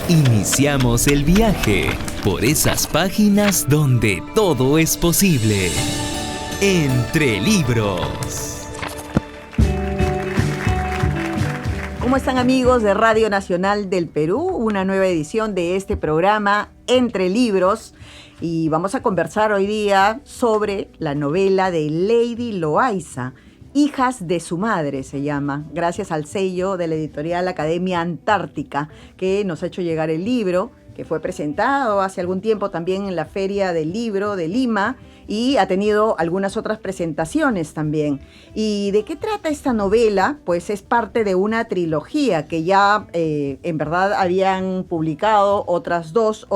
Iniciamos el viaje por esas páginas donde todo es posible. Entre libros. ¿Cómo están, amigos de Radio Nacional del Perú? Una nueva edición de este programa Entre Libros. Y vamos a conversar hoy día sobre la novela de Lady Loayza, Hijas de su madre se llama, gracias al sello de la editorial Academia Antártica, que nos ha hecho llegar el libro, que fue presentado hace algún tiempo también en la Feria del Libro de Lima y ha tenido algunas otras presentaciones también. ¿Y de qué trata esta novela? Pues es parte de una trilogía que ya en verdad habían publicado otras dos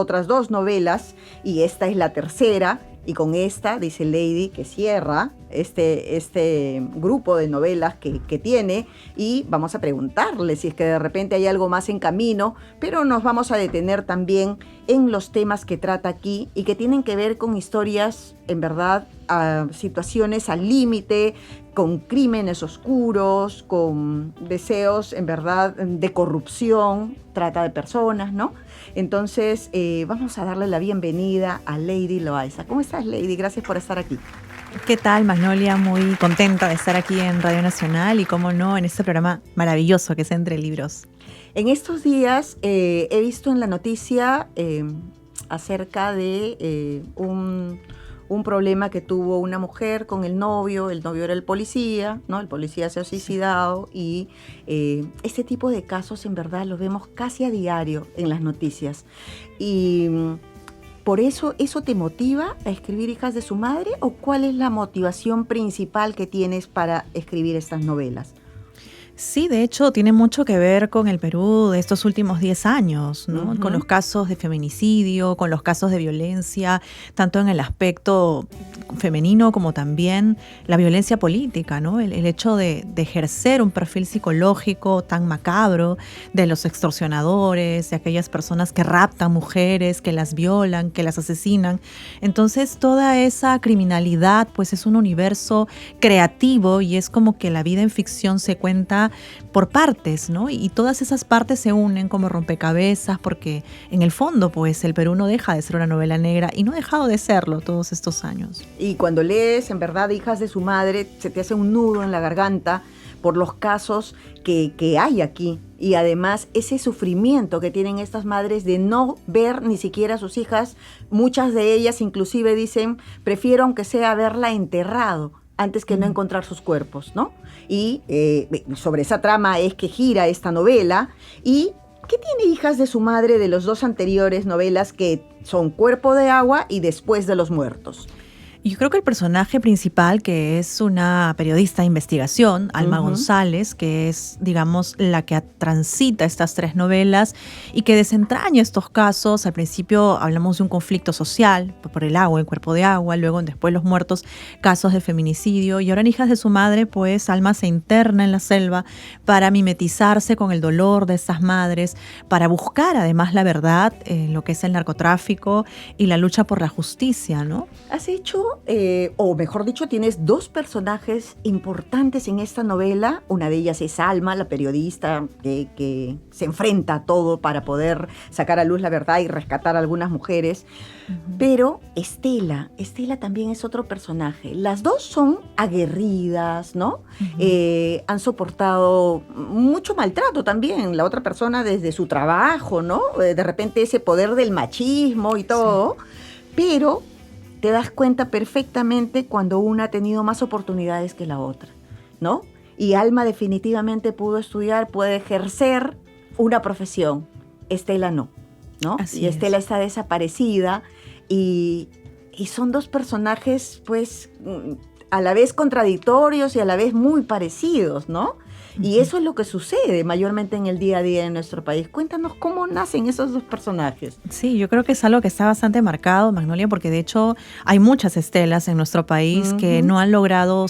novelas y esta es la tercera. Y con esta, dice Lady, que cierra este grupo de novelas que tiene, y vamos a preguntarle si es que de repente hay algo más en camino, pero nos vamos a detener también en los temas que trata aquí y que tienen que ver con historias, en verdad, situaciones al límite, con crímenes oscuros, con deseos, en verdad, de corrupción, trata de personas, ¿no? Entonces, vamos a darle la bienvenida a Lady Loayza. ¿Cómo estás, Lady? Gracias por estar aquí. ¿Qué tal, Magnolia? Muy contenta de estar aquí en Radio Nacional y, cómo no, en este programa maravilloso que es Entre Libros. En estos días he visto en la noticia acerca de un problema que tuvo una mujer con el novio era el policía, ¿no? El policía se ha suicidado y este tipo de casos en verdad los vemos casi a diario en las noticias. Y ¿por eso te motiva a escribir Hijas de su madre o cuál es la motivación principal que tienes para escribir estas novelas? Sí, de hecho, tiene mucho que ver con el Perú de estos últimos 10 años, ¿no? Con los casos de feminicidio, con los casos de violencia, tanto en el aspecto femenino como también la violencia política, ¿no? El hecho de ejercer un perfil psicológico tan macabro de los extorsionadores, de aquellas personas que raptan mujeres, que las violan, que las asesinan. Entonces, toda esa criminalidad, pues es un universo creativo y es como que la vida en ficción se cuenta por partes, ¿no? Y todas esas partes se unen como rompecabezas porque en el fondo, pues, el Perú no deja de ser una novela negra y no ha dejado de serlo todos estos años. Y cuando lees, en verdad, Hijas de su madre, se te hace un nudo en la garganta por los casos que hay aquí. Y además ese sufrimiento que tienen estas madres de no ver ni siquiera a sus hijas, muchas de ellas inclusive dicen, prefiero aunque sea verla enterrado antes que no encontrar sus cuerpos, ¿no? Y sobre esa trama es que gira esta novela. ¿Y qué tiene Hijas de su madre de los dos anteriores novelas que son Cuerpo de agua y Después de los muertos? Yo creo que el personaje principal, que es una periodista de investigación, Alma González, que es, digamos, la que transita estas tres novelas y que desentraña estos casos. Al principio hablamos de un conflicto social por el agua, el cuerpo de agua, luego en Después los muertos, casos de feminicidio, y ahora en Hijas de su madre, pues Alma se interna en la selva para mimetizarse con el dolor de estas madres, para buscar además la verdad en lo que es el narcotráfico y la lucha por la justicia, ¿no? Has hecho, o mejor dicho, tienes dos personajes importantes en esta novela. Una de ellas es Alma, la periodista que se enfrenta a todo para poder sacar a luz la verdad y rescatar a algunas mujeres. Pero Estela también es otro personaje. Las dos son aguerridas, ¿no? Han soportado mucho maltrato también. La otra persona desde su trabajo, ¿no? De repente ese poder del machismo y todo. Sí. Pero te das cuenta perfectamente cuando una ha tenido más oportunidades que la otra, ¿no? Y Alma definitivamente pudo estudiar, puede ejercer una profesión. Estela no, ¿no? Así y Estela está desaparecida y son dos personajes, pues, a la vez contradictorios y a la vez muy parecidos, ¿no? Y eso es lo que sucede mayormente en el día a día en nuestro país. Cuéntanos cómo nacen esos dos personajes. Sí, yo creo que es algo que está bastante marcado, Magnolia, porque de hecho hay muchas Estelas en nuestro país que no han logrado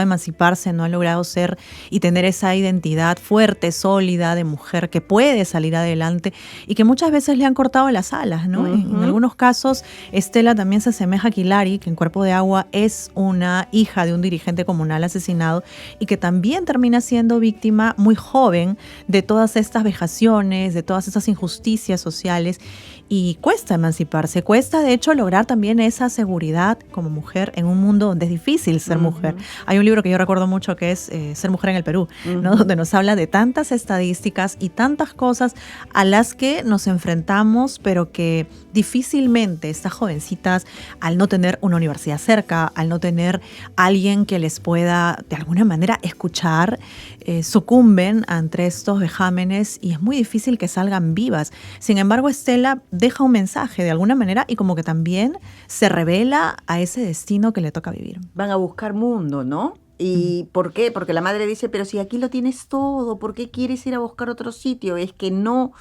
emanciparse, no han logrado ser y tener esa identidad fuerte, sólida de mujer que puede salir adelante y que muchas veces le han cortado las alas, ¿no? En algunos casos, Estela también se asemeja a Kilari, que en Cuerpo de agua es una hija de un dirigente comunal asesinado y que también termina termina siendo víctima muy joven de todas estas vejaciones, de todas estas injusticias sociales, y cuesta emanciparse, cuesta de hecho lograr también esa seguridad como mujer en un mundo donde es difícil ser mujer. Hay un libro que yo recuerdo mucho que es Ser mujer en el Perú, ¿no? Donde nos habla de tantas estadísticas y tantas cosas a las que nos enfrentamos, pero que difícilmente estas jovencitas, al no tener una universidad cerca, al no tener alguien que les pueda de alguna manera escuchar, sucumben ante estos vejámenes y es muy difícil que salgan vivas. Sin embargo, Estela deja un mensaje de alguna manera y como que también se revela a ese destino que le toca vivir. Van a buscar mundo, ¿no? ¿Y por qué? Porque la madre dice, pero si aquí lo tienes todo, ¿por qué quieres ir a buscar otro sitio? Es que no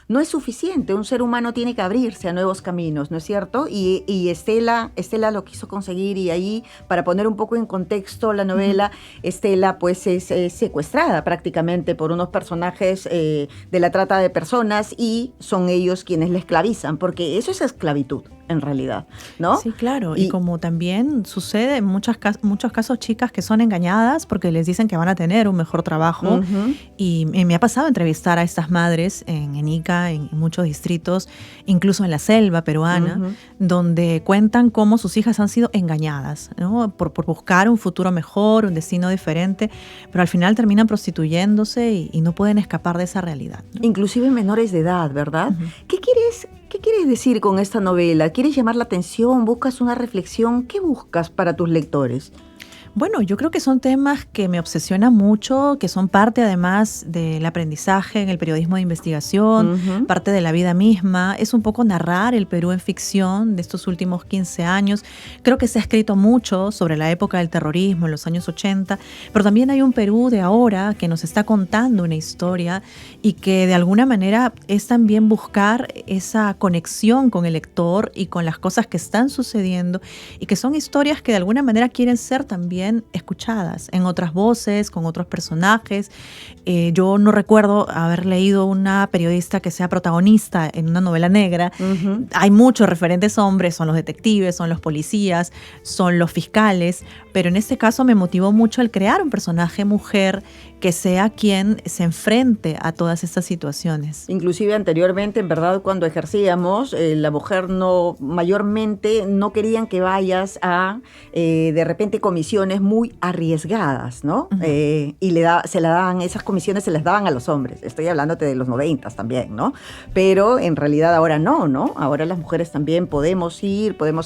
es suficiente. Un ser humano tiene que abrirse a nuevos caminos, ¿no es cierto? Y Estela lo quiso conseguir, y ahí, para poner un poco en contexto la novela, Estela pues es secuestrada prácticamente por unos personajes de la trata de personas, y son ellos quienes la esclavizan, porque eso es esclavitud en realidad, ¿no? Sí, claro. Y como también sucede en muchos casos, chicas que son engañadas porque les dicen que van a tener un mejor trabajo. Y me ha pasado entrevistar a estas madres en Ica, en muchos distritos, incluso en la selva peruana, donde cuentan cómo sus hijas han sido engañadas, ¿no? Por buscar un futuro mejor, un destino diferente, pero al final terminan prostituyéndose y no pueden escapar de esa realidad, ¿no? Inclusive menores de edad, ¿verdad? ¿Qué quieres decir con esta novela? ¿Quieres llamar la atención? ¿Buscas una reflexión? ¿Qué buscas para tus lectores? Bueno, yo creo que son temas que me obsesionan mucho, que son parte además del aprendizaje en el periodismo de investigación, parte de la vida misma. Es un poco narrar el Perú en ficción de estos últimos 15 años. Creo que se ha escrito mucho sobre la época del terrorismo en los años 80, pero también hay un Perú de ahora que nos está contando una historia y que de alguna manera es también buscar esa conexión con el lector y con las cosas que están sucediendo, y que son historias que de alguna manera quieren ser también escuchadas en otras voces, con otros personajes. Yo no recuerdo haber leído una periodista que sea protagonista en una novela negra. Hay muchos referentes hombres, son los detectives, son los policías, son los fiscales, pero en este caso me motivó mucho el crear un personaje mujer que sea quien se enfrente a todas estas situaciones. Inclusive anteriormente, en verdad, cuando ejercíamos, la mujer mayormente no querían que vayas a, de repente, comisiones muy arriesgadas, ¿no? Esas comisiones se las daban a los hombres. Estoy hablándote de los 90s también, ¿no? Pero en realidad ahora no. Ahora las mujeres también podemos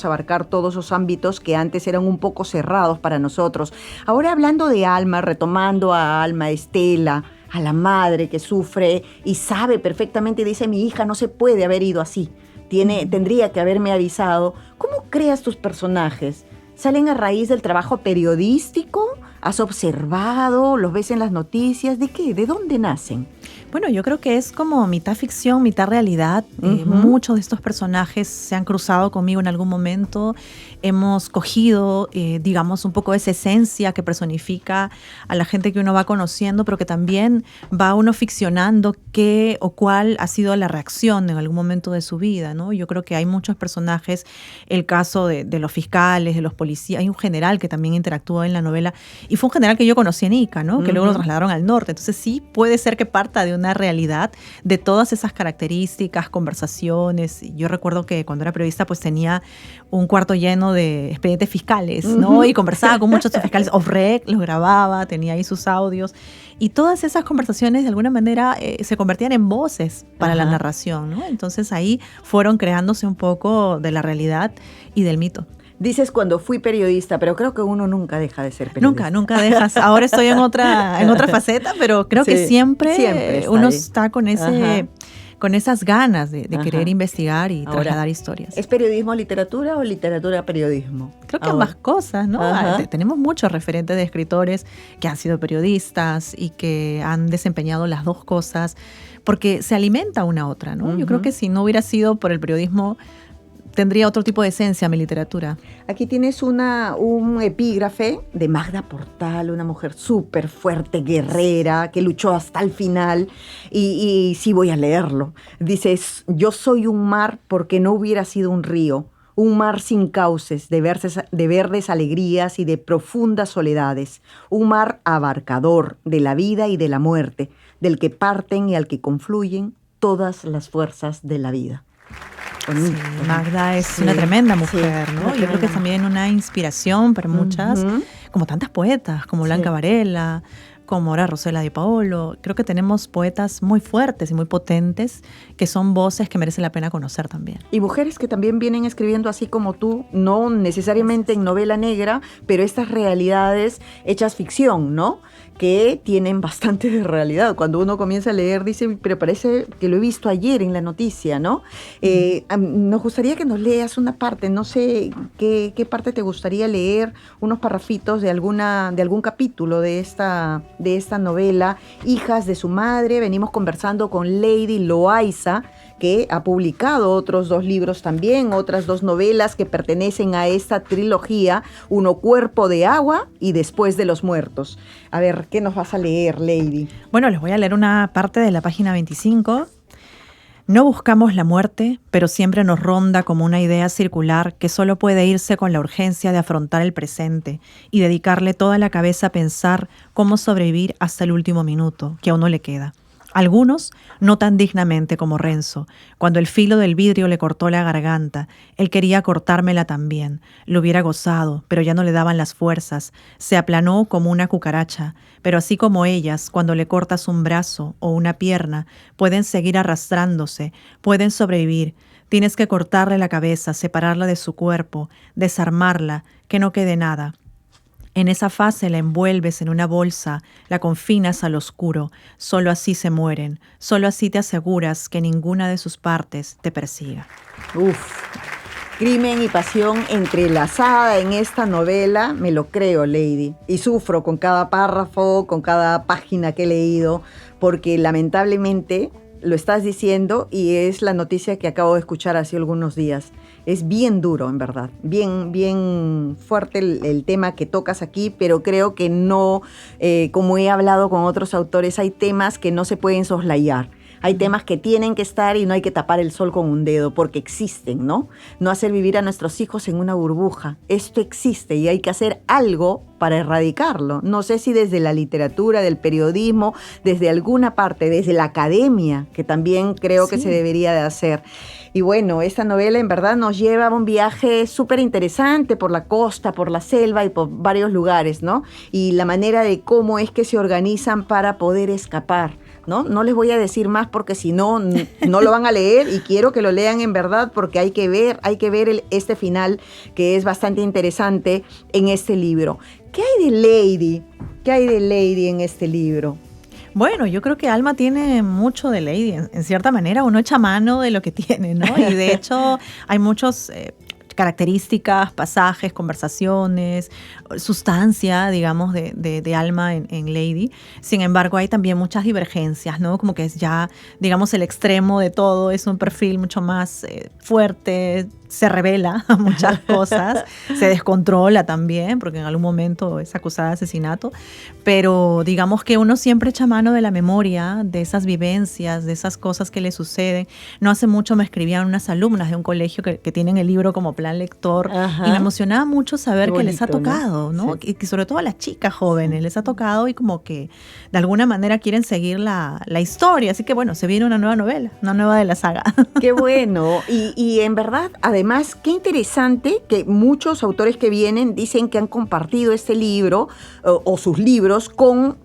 abarcar todos esos ámbitos que antes eran un poco cerrados para nosotros. Ahora, hablando de Alma, retomando a Alma, Estela, a la madre que sufre y sabe perfectamente, dice, mi hija no se puede haber ido así, tendría que haberme avisado. ¿Cómo creas tus personajes? ¿Salen a raíz del trabajo periodístico? ¿Has observado? ¿Los ves en las noticias? ¿De qué? ¿De dónde nacen? Bueno, yo creo que es como mitad ficción, mitad realidad. Muchos de estos personajes se han cruzado conmigo en algún momento. Hemos cogido, digamos, un poco esa esencia que personifica a la gente que uno va conociendo, pero que también va uno ficcionando qué o cuál ha sido la reacción en algún momento de su vida, ¿no? Yo creo que hay muchos personajes, el caso de los fiscales, de los policías. Hay un general que también interactuó en la novela, y fue un general que yo conocí en Ica, ¿no? Que luego lo trasladaron al norte. Entonces sí puede ser que parta de una realidad, de todas esas características, conversaciones. Yo recuerdo que cuando era periodista pues tenía un cuarto lleno de expedientes fiscales, ¿no? Y conversaba con muchos fiscales off-rec, los grababa, tenía ahí sus audios, y todas esas conversaciones de alguna manera se convertían en voces para la narración, ¿no? Entonces ahí fueron creándose un poco de la realidad y del mito. Dices cuando fui periodista, pero creo que uno nunca deja de ser periodista. Nunca dejas. Ahora estoy en otra faceta, pero creo que siempre uno está con esas ganas de querer investigar y trasladar historias. ¿Es periodismo literatura o literatura periodismo? Creo que ambas cosas, ¿no? Tenemos muchos referentes de escritores que han sido periodistas y que han desempeñado las dos cosas, porque se alimenta una a otra, ¿no? Yo creo que si no hubiera sido por el periodismo, tendría otro tipo de esencia mi literatura. Aquí tienes un epígrafe de Magda Portal, una mujer súper fuerte, guerrera, que luchó hasta el final, y sí voy a leerlo. Dices, yo soy un mar porque no hubiera sido un río Un mar sin cauces, de verdes alegrías y de profundas soledades. Un mar abarcador de la vida y de la muerte, del que parten y al que confluyen todas las fuerzas de la vida. Sí, Magda es una tremenda mujer, ¿no? Yo creo que es también una inspiración para muchas, como tantas poetas, como Blanca Varela, como ahora Rosela Di Paolo. Creo que tenemos poetas muy fuertes y muy potentes que son voces que merecen la pena conocer también. Y mujeres que también vienen escribiendo así como tú, no necesariamente en novela negra, pero estas realidades hechas ficción, ¿no? Que tienen bastante de realidad. Cuando uno comienza a leer, dice, pero parece que lo he visto ayer en la noticia, ¿no? Nos gustaría que nos leas una parte, no sé qué parte te gustaría leer, unos parrafitos de algún capítulo de esta novela, Hijas de su madre. Venimos conversando con Lady Loaiza, que ha publicado otros 2 libros también, otras 2 novelas que pertenecen a esta trilogía, uno Cuerpo de agua y Después de los muertos. A ver, ¿qué nos vas a leer, Lady? Bueno, les voy a leer una parte de la página 25. No buscamos la muerte, pero siempre nos ronda como una idea circular que solo puede irse con la urgencia de afrontar el presente y dedicarle toda la cabeza a pensar cómo sobrevivir hasta el último minuto, que aún no le queda. Algunos no tan dignamente como Renzo. Cuando el filo del vidrio le cortó la garganta, él quería cortármela también. Lo hubiera gozado, pero ya no le daban las fuerzas. Se aplanó como una cucaracha. Pero así como ellas, cuando le cortas un brazo o una pierna, pueden seguir arrastrándose, pueden sobrevivir. Tienes que cortarle la cabeza, separarla de su cuerpo, desarmarla, que no quede nada. En esa fase la envuelves en una bolsa, la confinas al oscuro. Solo así se mueren. Solo así te aseguras que ninguna de sus partes te persiga. Crimen y pasión entrelazada en esta novela, me lo creo, Lady. Y sufro con cada párrafo, con cada página que he leído, porque lamentablemente lo estás diciendo y es la noticia que acabo de escuchar hace algunos días. Es bien duro, en verdad, bien fuerte el tema que tocas aquí, pero creo que no, como he hablado con otros autores, hay temas que no se pueden soslayar. Hay temas que tienen que estar y no hay que tapar el sol con un dedo porque existen, ¿no? No hacer vivir a nuestros hijos en una burbuja. Esto existe y hay que hacer algo para erradicarlo. No sé si desde la literatura, del periodismo, desde alguna parte, desde la academia, que también creo que se debería de hacer. Y bueno, esta novela en verdad nos lleva a un viaje súper interesante por la costa, por la selva y por varios lugares, ¿no? Y la manera de cómo es que se organizan para poder escapar, ¿no? No les voy a decir más porque si no, no lo van a leer y quiero que lo lean en verdad porque hay que ver este final que es bastante interesante en este libro. ¿Qué hay de Lady? ¿Qué hay de Lady en este libro? Bueno, yo creo que Alma tiene mucho de Lady. En cierta manera uno echa mano de lo que tiene, ¿no? Y de hecho hay muchos características, pasajes, conversaciones, sustancia, digamos, de Alma en Lady. Sin embargo, hay también muchas divergencias, ¿no? Como que es ya, digamos, el extremo de todo, es un perfil mucho más fuerte, se revela a muchas cosas, se descontrola también, porque en algún momento es acusada de asesinato, pero digamos que uno siempre echa mano de la memoria, de esas vivencias, de esas cosas que le suceden. No hace mucho me escribían unas alumnas de un colegio que tienen el libro como plan lector. Ajá. Y me emocionaba mucho saber que les ha tocado, ¿no? Sí. Y sobre todo a las chicas jóvenes les ha tocado y como que de alguna manera quieren seguir la historia. Así que bueno, se viene una nueva novela, una nueva de la saga. Qué bueno. Y en verdad, además, qué interesante que muchos autores que vienen dicen que han compartido este libro o sus libros con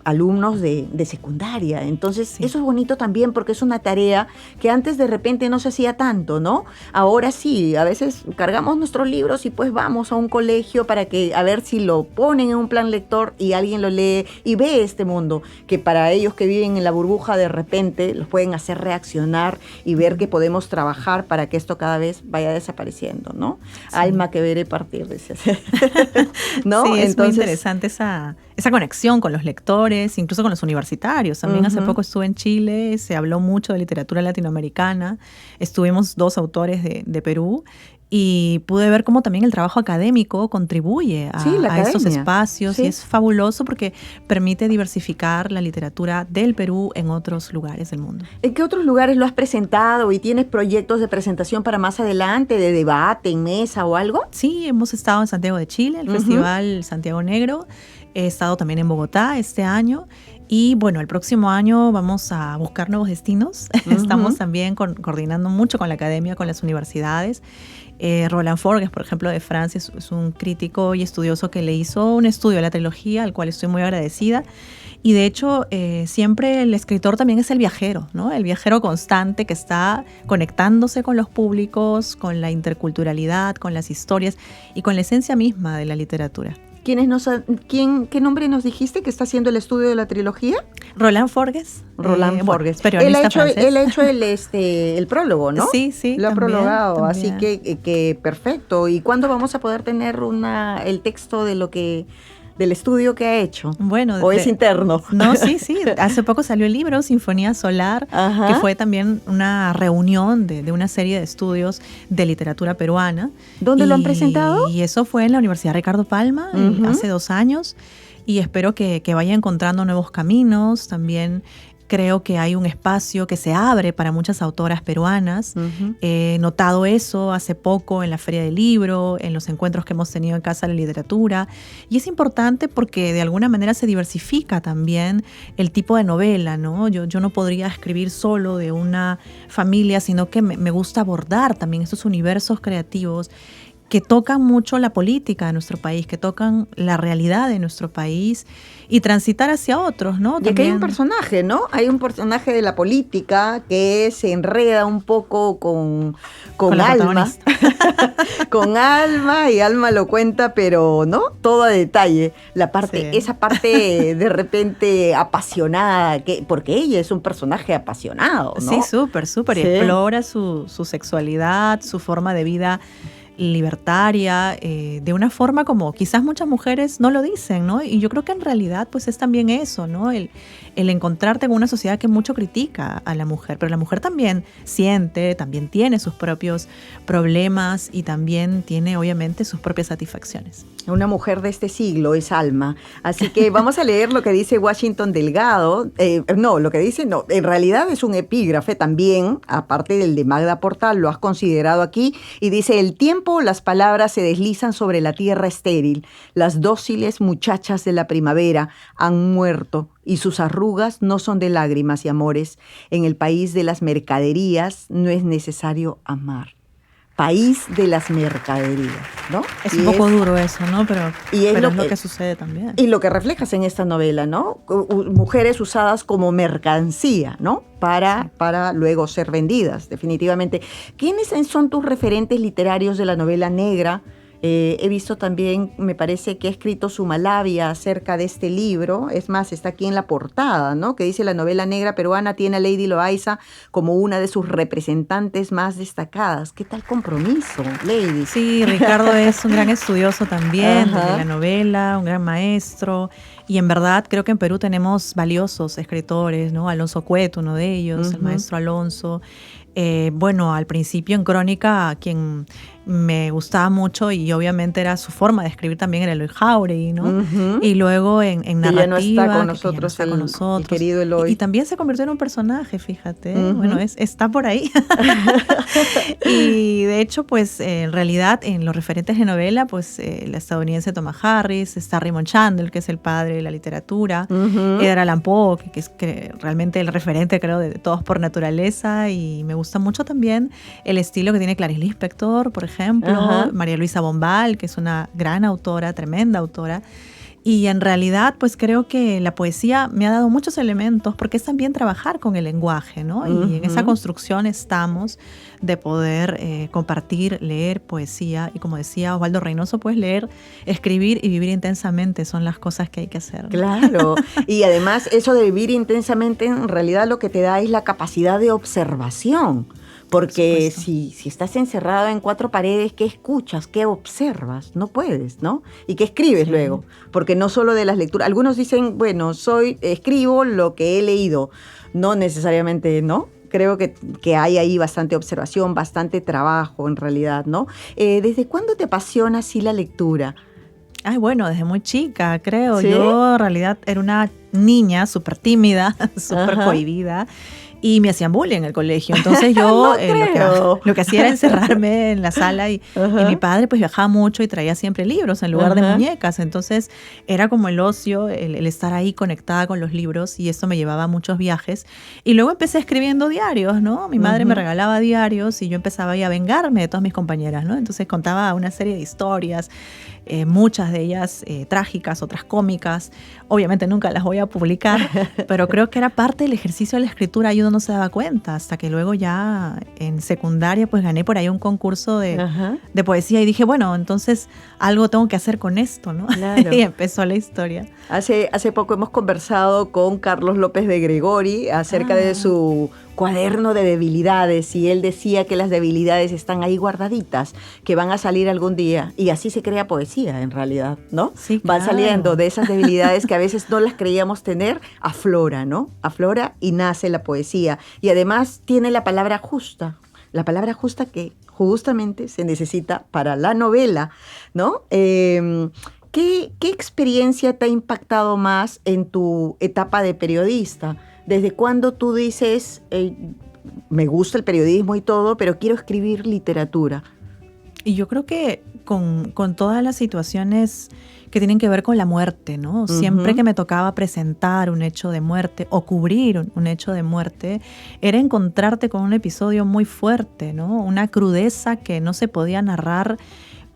alumnos de secundaria. Entonces, sí, eso es bonito también porque es una tarea que antes de repente no se hacía tanto, ¿no? Ahora sí, a veces cargamos nuestros libros y pues vamos a un colegio para que a ver si lo ponen en un plan lector y alguien lo lee y ve este mundo, que para ellos que viven en la burbuja de repente los pueden hacer reaccionar y ver que podemos trabajar para que esto cada vez vaya desapareciendo, ¿no? Sí. Alma que veré partir, dice. ¿No? Sí, es entonces muy interesante esa conexión con los lectores, incluso con los universitarios. También hace poco estuve en Chile, se habló mucho de literatura latinoamericana, estuvimos 2 autores de Perú y pude ver cómo también el trabajo académico contribuye a estos espacios, y es fabuloso porque permite diversificar la literatura del Perú en otros lugares del mundo. ¿En qué otros lugares lo has presentado y tienes proyectos de presentación para más adelante, de debate, en mesa o algo? Sí, hemos estado en Santiago de Chile, el Festival Santiago Negro. He estado también en Bogotá este año. Y bueno, el próximo año vamos a buscar nuevos destinos. Estamos también coordinando mucho con la academia, con las universidades. Roland Forgues, por ejemplo, de Francia, es un crítico y estudioso que le hizo un estudio de la trilogía, al cual estoy muy agradecida. Y de hecho, siempre el escritor también es el viajero, ¿no? El viajero constante que está conectándose con los públicos, con la interculturalidad, con las historias y con la esencia misma de la literatura. ¿Qué nombre nos dijiste que está haciendo el estudio de la trilogía? Roland Forgues. Forgues. Periodista francés. Él ha hecho el prólogo, ¿no? Sí, sí. Lo ha prologado, también. Así que perfecto. ¿Y cuándo vamos a poder tener el texto del estudio que ha hecho? Bueno, ¿O es interno? No, sí. Hace poco salió el libro Sinfonía Solar, que fue también una reunión de una serie de estudios de literatura peruana. ¿Dónde lo han presentado? Y eso fue en la Universidad Ricardo Palma, hace 2 años. Y espero que vaya encontrando nuevos caminos. También creo que hay un espacio que se abre para muchas autoras peruanas. He notado eso hace poco en la Feria del Libro, en los encuentros que hemos tenido en Casa de la Literatura. Y es importante porque de alguna manera se diversifica también el tipo de novela, ¿no? Yo no podría escribir solo de una familia, sino que me gusta abordar también estos universos creativos que tocan mucho la política de nuestro país, que tocan la realidad de nuestro país y transitar hacia otros, ¿no? Y aquí hay un personaje, ¿no? Hay un personaje de la política que se enreda un poco con Alma. Con Alma, y Alma lo cuenta, pero ¿no? Todo a detalle. Esa parte de repente apasionada, porque ella es un personaje apasionado, ¿no? Sí, súper. Sí. Explora su sexualidad, su forma de vida libertaria, de una forma como quizás muchas mujeres no lo dicen, ¿no? Y yo creo que en realidad pues es también eso, ¿no? El encontrarte con una sociedad que mucho critica a la mujer, pero la mujer también siente, también tiene sus propios problemas y también tiene obviamente sus propias satisfacciones. Una mujer de este siglo es Alma. Así que vamos a leer lo que dice Washington Delgado. En realidad es un epígrafe también, aparte del de Magda Portal, lo has considerado aquí, y dice: el tiempo, las palabras se deslizan sobre la tierra estéril. Las dóciles muchachas de la primavera han muerto y sus arrugas no son de lágrimas y amores. En el país de las mercaderías no es necesario amar. País de las mercaderías, ¿no? Es un poco duro eso, ¿no? Pero es lo que sucede también. Y lo que reflejas en esta novela, ¿no? Mujeres usadas como mercancía, ¿no? Para luego ser vendidas, definitivamente. ¿Quiénes son tus referentes literarios de la novela negra? He visto también, me parece que ha escrito Sumalabia acerca de este libro. Es más, está aquí en la portada, ¿no? Que dice: la novela negra peruana tiene a Lady Loaiza como una de sus representantes más destacadas. ¿Qué tal compromiso, Lady? Sí, Ricardo es un gran estudioso también de la novela, un gran maestro. Y en verdad creo que en Perú tenemos valiosos escritores, ¿no? Alonso Cueto, uno de ellos, el maestro Alonso. Al principio en Crónica, quien me gustaba mucho y obviamente era su forma de escribir también era Eloy Jauregui, ¿no? Y luego en narrativa, ya no está con nosotros, el querido Eloy. Y también se convirtió en un personaje, fíjate. Bueno, está por ahí. Y de hecho, pues en realidad en los referentes de novela, pues la estadounidense Thomas Harris, está Raymond Chandler, que es el padre de la literatura, Edgar Allan Poe, que es realmente el referente, creo, de Todos por Naturaleza, y me gusta mucho también el estilo que tiene Clarice Lispector, por ejemplo, María Luisa Bombal, que es una gran autora, tremenda autora. Y en realidad, pues creo que la poesía me ha dado muchos elementos, porque es también trabajar con el lenguaje, ¿no? Y en esa construcción estamos de poder compartir, leer poesía. Y como decía Osvaldo Reynoso, pues leer, escribir y vivir intensamente son las cosas que hay que hacer, ¿no? Claro. Y además, eso de vivir intensamente, en realidad lo que te da es la capacidad de observación. Porque si estás encerrado en 4 paredes, ¿qué escuchas? ¿Qué observas? No puedes, ¿no? ¿Y qué escribes luego? Porque no solo de las lecturas. Algunos dicen, bueno, escribo lo que he leído. No necesariamente, ¿no? Creo que hay ahí bastante observación, bastante trabajo en realidad, ¿no? ¿Desde cuándo te apasiona así la lectura? Ay, bueno, desde muy chica, creo. ¿Sí? Yo en realidad era una niña súper tímida, súper cohibida. Y me hacían bullying en el colegio. Entonces yo lo que hacía era encerrarme en la sala y mi padre pues viajaba mucho y traía siempre libros en lugar de muñecas. Entonces era como el ocio, el estar ahí conectada con los libros, y eso me llevaba a muchos viajes. Y luego empecé escribiendo diarios, ¿no? Mi madre me regalaba diarios y yo empezaba ahí a vengarme de todas mis compañeras, ¿no? Entonces contaba una serie de historias, muchas de ellas trágicas, otras cómicas. Obviamente nunca las voy a publicar, pero creo que era parte del ejercicio de la escritura y uno no se daba cuenta, hasta que luego ya en secundaria pues gané por ahí un concurso de poesía y dije, bueno, entonces algo tengo que hacer con esto, ¿no? Claro. Y empezó la historia. Hace poco hemos conversado con Carlos López de Gregori acerca de su cuaderno de debilidades, y él decía que las debilidades están ahí guardaditas, que van a salir algún día, y así se crea poesía en realidad, ¿no? Sí, claro. Van saliendo de esas debilidades que a veces no las creíamos tener, aflora, ¿no? Aflora y nace la poesía, y además tiene la palabra justa que justamente se necesita para la novela, ¿no? ¿Qué experiencia te ha impactado más en tu etapa de periodista? ¿Desde cuándo tú dices, me gusta el periodismo y todo, pero quiero escribir literatura? Y yo creo que con todas las situaciones que tienen que ver con la muerte, ¿no? Siempre que me tocaba presentar un hecho de muerte o cubrir un hecho de muerte, era encontrarte con un episodio muy fuerte, ¿no? Una crudeza que no se podía narrar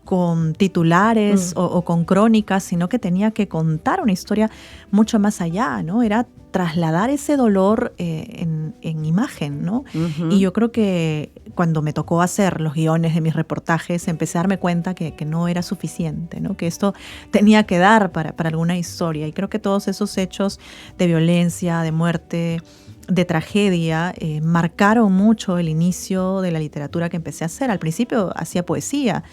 con titulares o con crónicas, sino que tenía que contar una historia mucho más allá, ¿no? Era trasladar ese dolor en imagen, ¿no? Y yo creo que cuando me tocó hacer los guiones de mis reportajes, empecé a darme cuenta que no era suficiente, ¿no? Que esto tenía que dar para alguna historia. Y creo que todos esos hechos de violencia, de muerte, de tragedia, marcaron mucho el inicio de la literatura que empecé a hacer. Al principio hacía poesía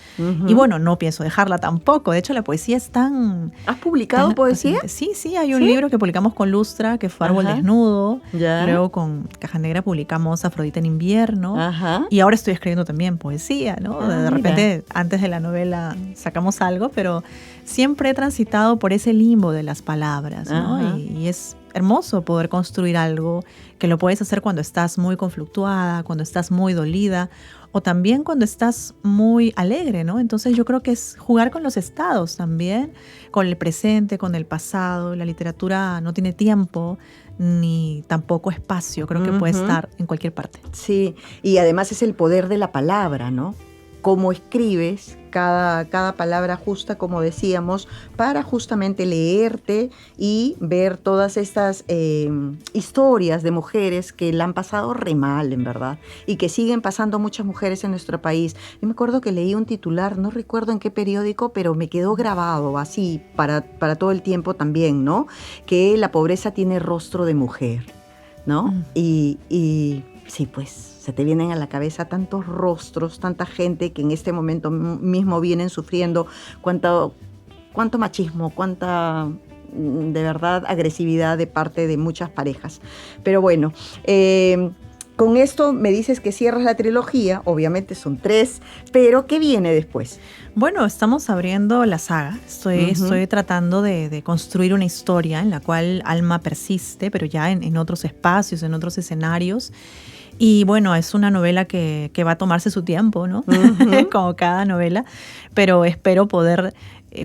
y bueno, no pienso dejarla tampoco. De hecho, la poesía es tan... ¿Has publicado poesía? Sí, hay un libro que publicamos con Lustra, que fue Árbol Desnudo. Ya. Luego con Caja Negra publicamos Afrodita en invierno. Y ahora estoy escribiendo también poesía, ¿no? De repente, antes de la novela sacamos algo, pero siempre he transitado por ese limbo de las palabras, ¿no? Y es hermoso poder construir algo que lo puedes hacer cuando estás muy conflictuada, cuando estás muy dolida o también cuando estás muy alegre, ¿no? Entonces yo creo que es jugar con los estados también, con el presente, con el pasado. La literatura no tiene tiempo ni tampoco espacio, creo que puede estar en cualquier parte. Sí, y además es el poder de la palabra, ¿no? Cómo escribes cada palabra justa, como decíamos, para justamente leerte y ver todas estas historias de mujeres que la han pasado re mal, en verdad, y que siguen pasando muchas mujeres en nuestro país. Yo me acuerdo que leí un titular, no recuerdo en qué periódico, pero me quedó grabado así para todo el tiempo también, ¿no? Que la pobreza tiene rostro de mujer, ¿no? Y sí, pues se te vienen a la cabeza tantos rostros, tanta gente que en este momento mismo vienen sufriendo cuánto machismo, cuánta de verdad agresividad de parte de muchas parejas. Pero bueno, con esto me dices que cierras la trilogía, obviamente son 3, pero ¿qué viene después? Bueno, estamos abriendo la saga. Estoy tratando de construir una historia en la cual Alma persiste, pero ya en otros espacios, en otros escenarios. Y bueno, es una novela que va a tomarse su tiempo, ¿no? Como cada novela, pero espero poder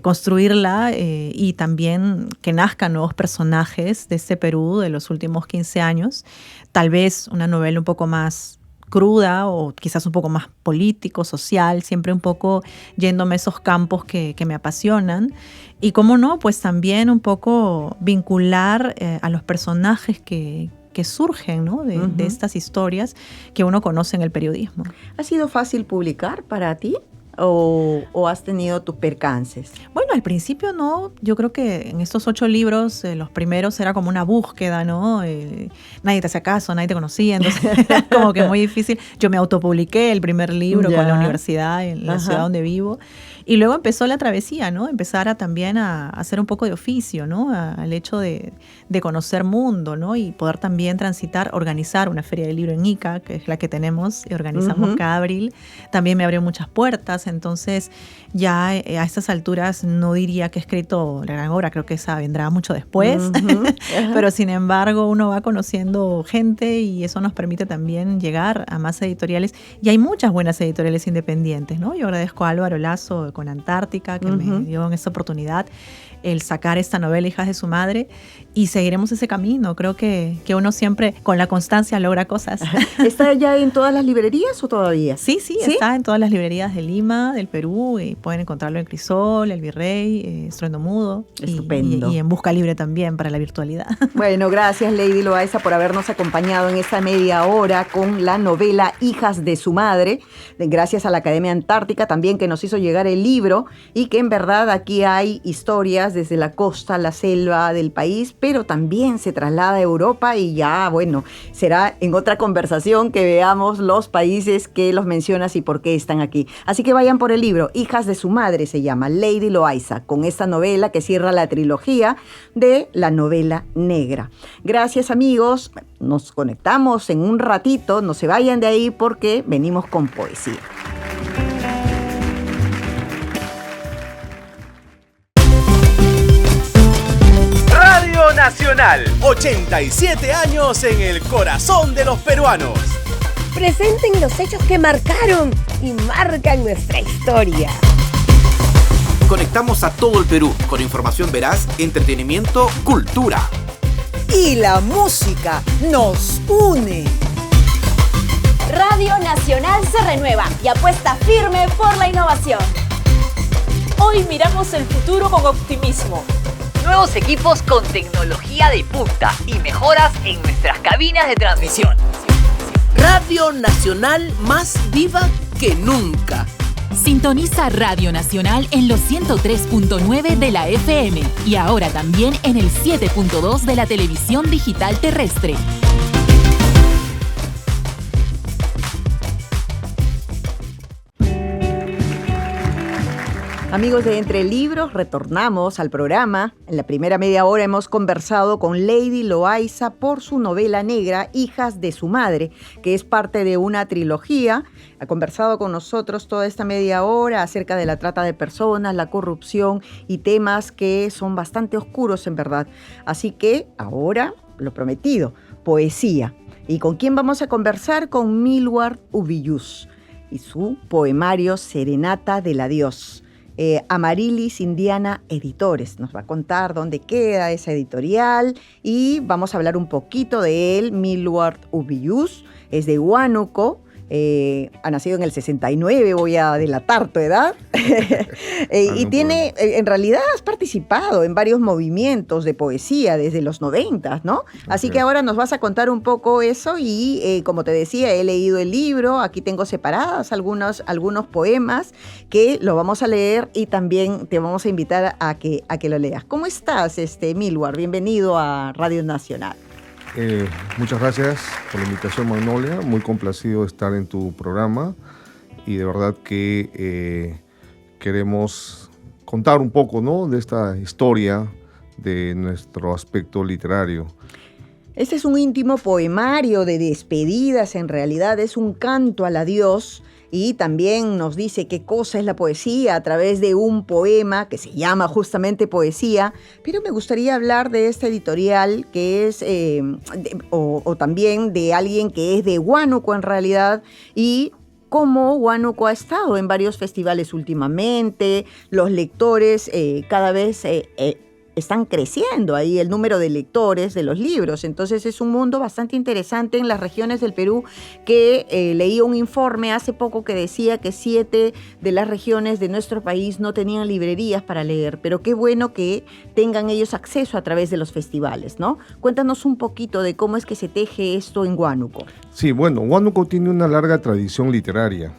construirla y también que nazcan nuevos personajes de este Perú de los últimos 15 años. Tal vez una novela un poco más cruda o quizás un poco más político, social, siempre un poco yéndome a esos campos que me apasionan. Y cómo no, pues también un poco vincular a los personajes que surgen, ¿no? de estas historias que uno conoce en el periodismo. ¿Ha sido fácil publicar para ti o has tenido tus percances? Bueno, al principio no. Yo creo que en estos 8 libros, los primeros era como una búsqueda, ¿no? Nadie te hacía caso, nadie te conocía, entonces era como que muy difícil. Yo me autopubliqué el primer libro con la universidad en la ciudad donde vivo. Y luego empezó la travesía, ¿no? Empezar también a hacer un poco de oficio, ¿no? Al hecho de conocer mundo, ¿no? Y poder también organizar una feria del libro en Ica, que es la que tenemos y organizamos cada abril. También me abrió muchas puertas, entonces ya a estas alturas no diría que he escrito la gran obra, creo que esa vendrá mucho después, pero sin embargo uno va conociendo gente y eso nos permite también llegar a más editoriales, y hay muchas buenas editoriales independientes, ¿no? Yo agradezco a Álvaro Lazo con Antártica, que me dio en esta oportunidad el sacar esta novela Hijas de su Madre, y seguiremos ese camino. Creo que uno siempre con la constancia logra cosas. ¿Está ya en todas las librerías o todavía? Sí, está en todas las librerías de Lima, del Perú, y pueden encontrarlo en Crisol, El Virrey, Estruendo Mudo. Estupendo. Y en Busca Libre también para la virtualidad. Bueno, gracias Lady Loaiza por habernos acompañado en esta media hora con la novela Hijas de su Madre. Gracias a la Academia Antártica también, que nos hizo llegar el libro, y que en verdad aquí hay historias desde la costa, la selva del país, pero también se traslada a Europa, y ya, bueno, será en otra conversación que veamos los países que los mencionas y por qué están aquí. Así que vayan por el libro, Hijas de su Madre se llama, Lady Loaiza, con esta novela que cierra la trilogía de la novela negra. Gracias, amigos, nos conectamos en un ratito, no se vayan de ahí porque venimos con poesía. Radio Nacional, 87 años en el corazón de los peruanos. Presenten los hechos que marcaron y marcan nuestra historia. Conectamos a todo el Perú con información veraz, entretenimiento, cultura. Y la música nos une. Radio Nacional se renueva y apuesta firme por la innovación. Hoy miramos el futuro con optimismo. Nuevos equipos con tecnología de punta y mejoras en nuestras cabinas de transmisión. Radio Nacional más viva que nunca. Sintoniza Radio Nacional en los 103.9 de la FM y ahora también en el 7.2 de la televisión digital terrestre. Amigos de Entre Libros, retornamos al programa. En la primera media hora hemos conversado con Lady Loaiza por su novela negra, Hijas de su Madre, que es parte de una trilogía. Ha conversado con nosotros toda esta media hora acerca de la trata de personas, la corrupción y temas que son bastante oscuros en verdad. Así que ahora, lo prometido, poesía. ¿Y con quién vamos a conversar? Con Milward Ubiyús y su poemario Serenata del Adiós. Amarilis Indiana Editores nos va a contar dónde queda esa editorial y vamos a hablar un poquito de él. Milward Ubiyús es de Huánuco, ha nacido en el 69, voy a delatar tu edad, y tiene, en realidad has participado en varios movimientos de poesía desde los 90, ¿no? Así que ahora nos vas a contar un poco eso y, como te decía, he leído el libro, aquí tengo separadas algunos poemas que lo vamos a leer y también te vamos a invitar a que lo leas. ¿Cómo estás, Milward? Bienvenido a Radio Nacional. Muchas gracias por la invitación, Magnolia. Muy complacido de estar en tu programa y de verdad que queremos contar un poco, ¿no?, de esta historia de nuestro aspecto literario. Este es un íntimo poemario de despedidas, en realidad es un canto al adiós. Y también nos dice qué cosa es la poesía a través de un poema que se llama justamente Poesía. Pero me gustaría hablar de esta editorial que es, o también de alguien que es de Huánuco en realidad, y cómo Huánuco ha estado en varios festivales últimamente. Los lectores cada vez están creciendo ahí el número de lectores de los libros. Entonces es un mundo bastante interesante en las regiones del Perú que leí un informe hace poco que decía que 7 de las regiones de nuestro país no tenían librerías para leer, pero qué bueno que tengan ellos acceso a través de los festivales, ¿no? Cuéntanos un poquito de cómo es que se teje esto en Huánuco. Sí, bueno, Huánuco tiene una larga tradición literaria.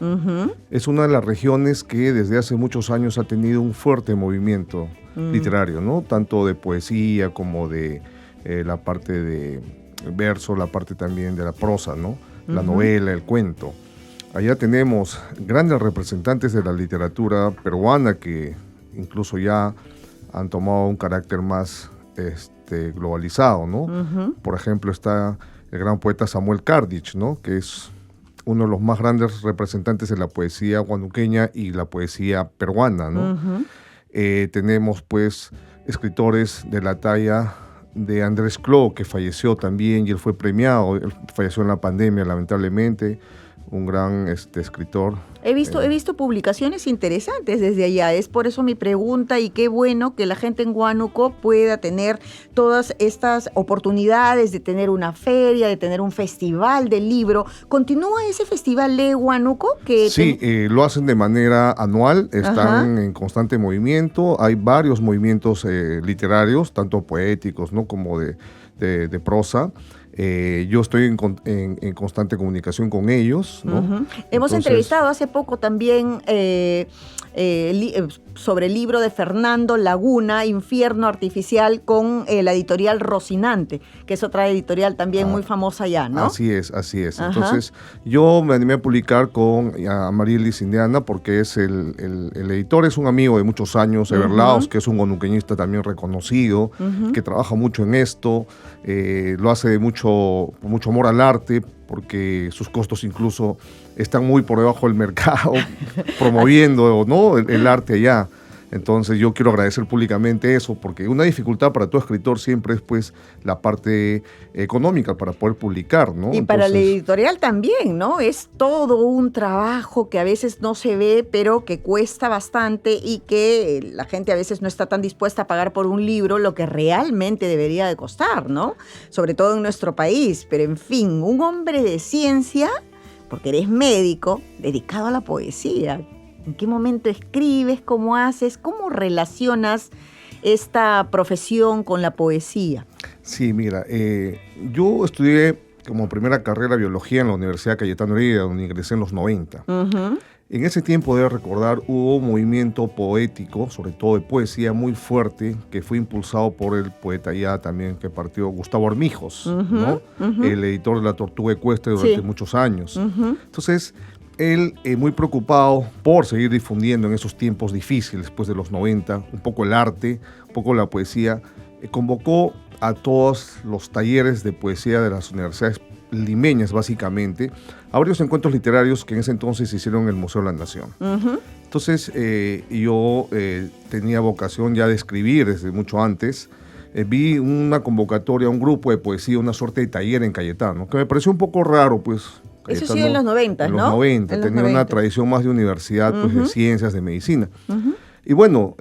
Es una de las regiones que desde hace muchos años ha tenido un fuerte movimiento literario, ¿no? Tanto de poesía como de la parte de verso, la parte también de la prosa, ¿no? La novela, el cuento. allá tenemos grandes representantes de la literatura peruana que incluso ya han tomado un carácter más globalizado, ¿no? Por ejemplo, está el gran poeta Samuel Kardich, ¿no? Que es uno de los más grandes representantes de la poesía huanuqueña y la poesía peruana, ¿no? Tenemos, pues, escritores de la talla de Andrés Cló, que falleció también y él fue premiado. Él falleció en la pandemia, lamentablemente. Un gran escritor. He visto publicaciones interesantes desde allá, es por eso mi pregunta, y qué bueno que la gente en Huánuco pueda tener todas estas oportunidades de tener una feria, de tener un festival del libro. ¿Continúa ese festival de Huánuco? Sí, lo hacen de manera anual, están en constante movimiento, hay varios movimientos literarios, tanto poéticos, ¿no?, como de prosa. Yo estoy en constante comunicación con ellos, ¿no? Hemos entrevistado hace poco también sobre el libro de Fernando Laguna, Infierno Artificial, con la editorial Rocinante, que es otra editorial también muy famosa allá, ¿no? Así es. Entonces, yo me animé a publicar con Marielis Indiana porque es el editor, es un amigo de muchos años, Eber Laos, que es un onuqueñista también reconocido, que trabaja mucho en esto, lo hace de mucho amor al arte, porque sus costos incluso están muy por debajo del mercado, promoviendo, ¿no?, el arte allá. Entonces yo quiero agradecer públicamente eso, porque una dificultad para todo escritor siempre es, pues, la parte económica para poder publicar, ¿no? Y para la editorial también, ¿no? Es todo un trabajo que a veces no se ve, pero que cuesta bastante y que la gente a veces no está tan dispuesta a pagar por un libro lo que realmente debería de costar, ¿no? Sobre todo en nuestro país. Pero en fin, un hombre de ciencia, porque eres médico, dedicado a la poesía. ¿En qué momento escribes? ¿Cómo haces? ¿Cómo relacionas esta profesión con la poesía? Sí, mira, yo estudié como primera carrera biología en la Universidad Cayetano Heredia, donde ingresé en los 90. En ese tiempo, debo recordar, hubo un movimiento poético, sobre todo de poesía, muy fuerte, que fue impulsado por el poeta ya también que partió, Gustavo Armijos, ¿no? El editor de La Tortuga Ecuestre durante muchos años. Entonces, él, muy preocupado por seguir difundiendo en esos tiempos difíciles, después de los 90, un poco el arte, un poco la poesía, convocó a todos los talleres de poesía de las universidades limeñas, básicamente, a varios encuentros literarios que en ese entonces se hicieron en el Museo de la Nación. Entonces, yo tenía vocación ya de escribir desde mucho antes. Vi una convocatoria, un grupo de poesía, una suerte de taller en Cayetano, que me pareció un poco raro, pues. Eso sí, en los 90, ¿no? En los 90, tenía una tradición más de universidad, pues, de ciencias, de medicina. Y bueno,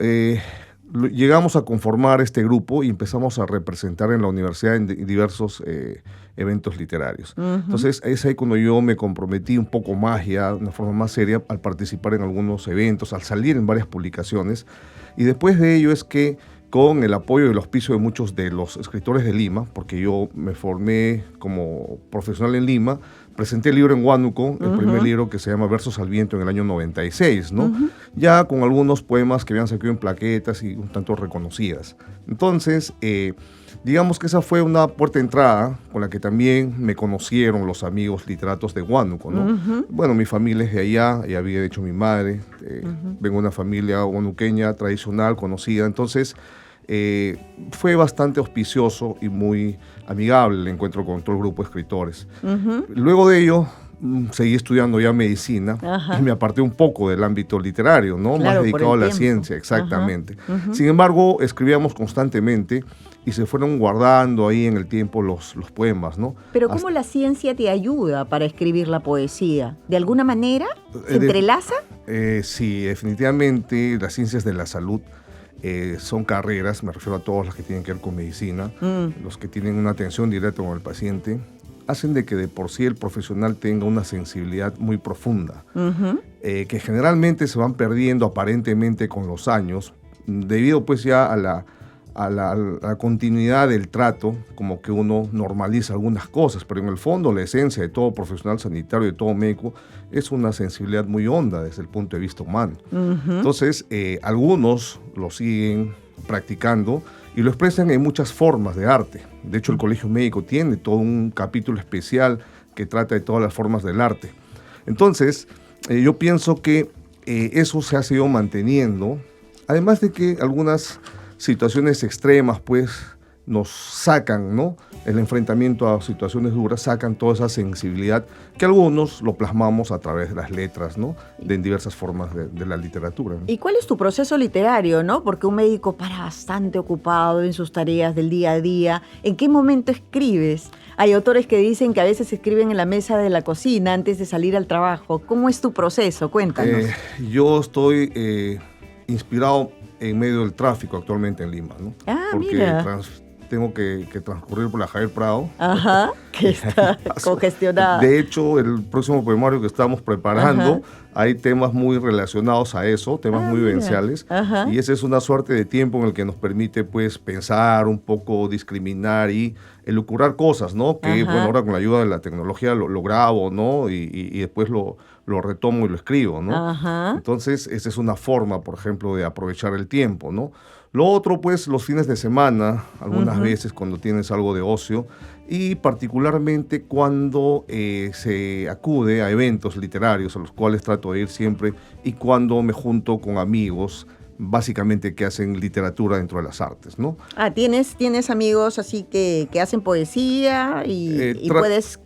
llegamos a conformar este grupo y empezamos a representar en la universidad en diversos eventos literarios. Entonces, es ahí cuando yo me comprometí un poco más ya, de una forma más seria, al participar en algunos eventos, al salir en varias publicaciones. Y después de ello es que, con el apoyo y el auspicio de muchos de los escritores de Lima, porque yo me formé como profesional en Lima, presenté el libro en Huánuco, el primer libro, que se llama Versos al Viento, en el año 96, ¿no? Ya con algunos poemas que habían salido en plaquetas y un tanto reconocidas. Entonces, digamos que esa fue una puerta de entrada con la que también me conocieron los amigos literatos de Huánuco, ¿no? Bueno, mi familia es de allá, y había hecho mi madre, vengo de una familia huanuqueña tradicional, conocida, entonces fue bastante auspicioso y muy amigable el encuentro con todo el grupo de escritores. Luego de ello, seguí estudiando ya medicina y me aparté un poco del ámbito literario, ¿no? Claro, más dedicado a la ciencia, exactamente. Sin embargo, escribíamos constantemente y se fueron guardando ahí en el tiempo los poemas, ¿no? Pero ¿cómo la ciencia te ayuda para escribir la poesía? ¿De alguna manera? ¿Se entrelaza? Sí, definitivamente las ciencias de la salud son carreras, me refiero a todas las que tienen que ver con medicina, los que tienen una atención directa con el paciente, hacen de que de por sí el profesional tenga una sensibilidad muy profunda, que generalmente se van perdiendo aparentemente con los años, debido pues ya a la continuidad del trato, como que uno normaliza algunas cosas, pero en el fondo la esencia de todo profesional sanitario, de todo médico, es una sensibilidad muy honda desde el punto de vista humano. Entonces, algunos lo siguen practicando y lo expresan en muchas formas de arte. De hecho, el Colegio Médico tiene todo un capítulo especial que trata de todas las formas del arte. Entonces, yo pienso que eso se ha seguido manteniendo, además de que algunas situaciones extremas, pues, nos sacan, ¿no? El enfrentamiento a situaciones duras sacan toda esa sensibilidad que algunos lo plasmamos a través de las letras, ¿no? De en diversas formas de la literatura, ¿no? ¿Y cuál es tu proceso literario, no? Porque un médico para bastante ocupado en sus tareas del día a día. ¿En qué momento escribes? Hay autores que dicen que a veces escriben en la mesa de la cocina antes de salir al trabajo. ¿Cómo es tu proceso? Cuéntanos. Yo estoy inspirado en medio del tráfico actualmente en Lima, ¿no? Porque mira. Tengo que transcurrir por la Javier Prado. Ajá, que está congestionada. De hecho, el próximo poemario que estamos preparando, hay temas muy relacionados a eso, temas muy vivenciales. Y esa es una suerte de tiempo en el que nos permite, pues, pensar un poco, discriminar y elucubrar cosas, ¿no? Que, bueno, ahora con la ayuda de la tecnología lo grabo, ¿no? Y después lo retomo y lo escribo, ¿no? Entonces, esa es una forma, por ejemplo, de aprovechar el tiempo, ¿no? Lo otro, pues, los fines de semana, algunas veces cuando tienes algo de ocio, y particularmente cuando se acude a eventos literarios a los cuales trato de ir siempre, y cuando me junto con amigos, básicamente que hacen literatura dentro de las artes, ¿no? ¿Tienes amigos así que hacen poesía y puedes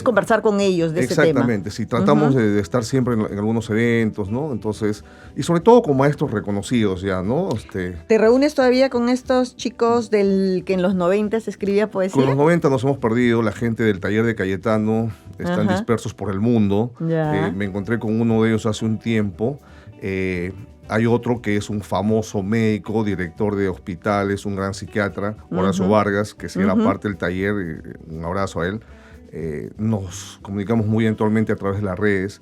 conversar con ellos de ese tema? Exactamente, sí, tratamos de estar siempre en algunos eventos, ¿no? Entonces, y sobre todo con maestros reconocidos ya, ¿no? ¿Te reúnes todavía con estos chicos que en los 90 se escribía poesía? Con los 90 nos hemos perdido, la gente del taller de Cayetano están dispersos por el mundo. Me encontré con uno de ellos hace un tiempo. Hay otro que es un famoso médico, director de hospitales, un gran psiquiatra, Horacio Vargas, que sí era parte del taller, un abrazo a él. Nos comunicamos muy eventualmente a través de las redes,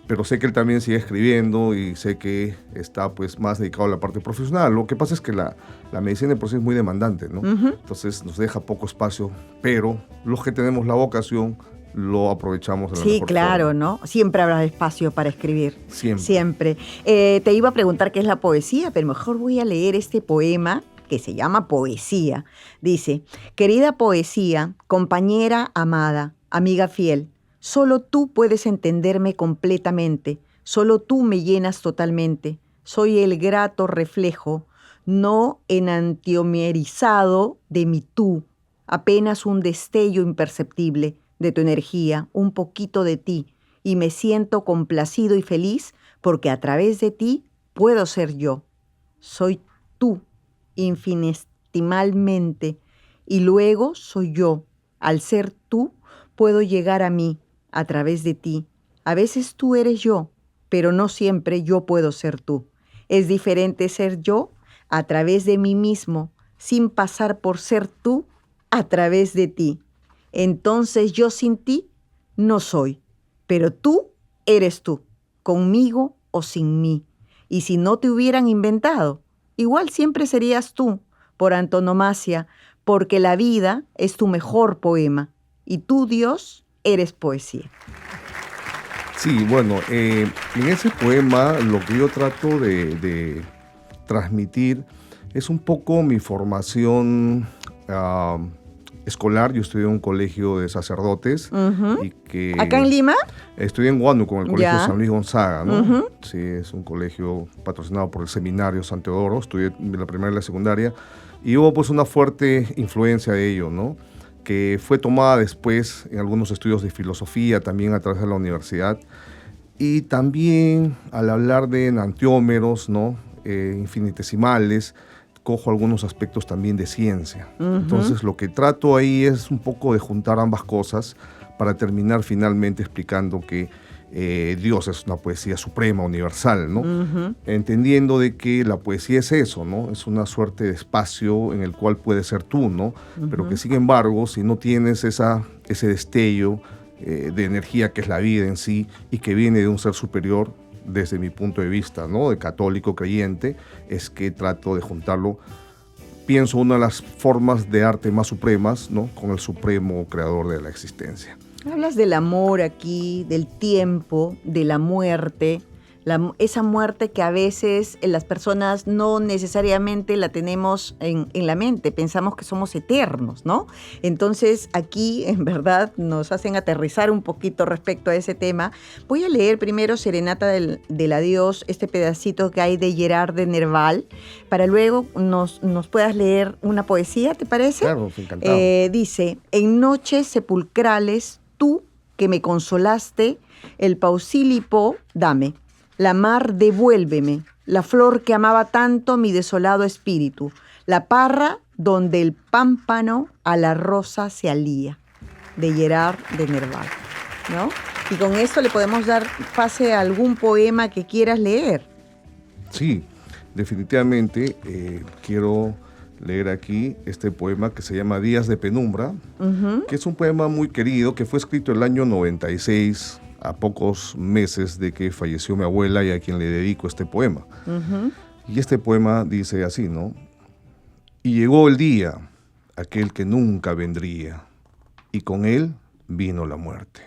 pero sé que él también sigue escribiendo y sé que está, pues, más dedicado a la parte profesional. Lo que pasa es que la medicina de por sí es muy demandante, ¿no? Entonces nos deja poco espacio, pero los que tenemos la vocación lo aprovechamos de la mejor claro, forma. ¿no? Siempre habrá espacio para escribir. Siempre. Te iba a preguntar qué es la poesía, pero mejor voy a leer este poema que se llama Poesía. Dice: querida poesía, compañera amada, amiga fiel, solo tú puedes entenderme completamente, solo tú me llenas totalmente. Soy el grato reflejo, no enantiomerizado de mi tú, apenas un destello imperceptible de tu energía, un poquito de ti, y me siento complacido y feliz porque a través de ti puedo ser yo. Soy tú, infinitesimalmente, y luego soy yo. Al ser tú, puedo llegar a mí a través de ti. A veces tú eres yo, pero no siempre yo puedo ser tú. Es diferente ser yo a través de mí mismo, sin pasar por ser tú a través de ti. Entonces yo sin ti no soy, pero tú eres tú, conmigo o sin mí. Y si no te hubieran inventado, igual siempre serías tú, por antonomasia, porque la vida es tu mejor poema y tú, Dios, eres poesía. Sí, bueno, en ese poema lo que yo trato de transmitir es un poco mi formación escolar. Yo estudié en un colegio de sacerdotes. Y que ¿acá en Lima? Estudié en Huánuco, con el colegio San Luis Gonzaga, ¿no? Sí, es un colegio patrocinado por el seminario San Teodoro. Estudié la primaria y la secundaria. Y hubo, pues, una fuerte influencia de ello, ¿no? Que fue tomada después en algunos estudios de filosofía, también a través de la universidad. Y también al hablar de enantiómeros, ¿no? Infinitesimales, cojo algunos aspectos también de ciencia. Entonces lo que trato ahí es un poco de juntar ambas cosas para terminar finalmente explicando que Dios es una poesía suprema, universal, ¿no? Entendiendo de que la poesía es eso, ¿no? Es una suerte de espacio en el cual puedes ser tú, ¿no? Pero que, sin embargo, si no tienes ese destello de energía que es la vida en sí y que viene de un ser superior, desde mi punto de vista, ¿no? De católico creyente, es que trato de juntarlo. Pienso una de las formas de arte más supremas, ¿no? Con el supremo creador de la existencia. Hablas del amor aquí, del tiempo, de la muerte, esa muerte que a veces las personas no necesariamente la tenemos en la mente, pensamos que somos eternos, ¿no? Entonces aquí en verdad nos hacen aterrizar un poquito respecto a ese tema. Voy a leer primero Serenata del Adiós, este pedacito que hay de Gerard de Nerval, para luego nos puedas leer una poesía, ¿te parece? Claro, encantado. Dice, en noches sepulcrales, tú que me consolaste, el pausílipo dame. La mar devuélveme, la flor que amaba tanto mi desolado espíritu, la parra donde el pámpano a la rosa se alía, de Gerard de Nerval, ¿no? Y con esto le podemos dar pase a algún poema que quieras leer. Sí, definitivamente quiero leer aquí este poema que se llama Días de Penumbra, que es un poema muy querido que fue escrito el año 96, a pocos meses de que falleció mi abuela y a quien le dedico este poema. Y este poema dice así, ¿no? Y llegó el día, aquel que nunca vendría, y con él vino la muerte.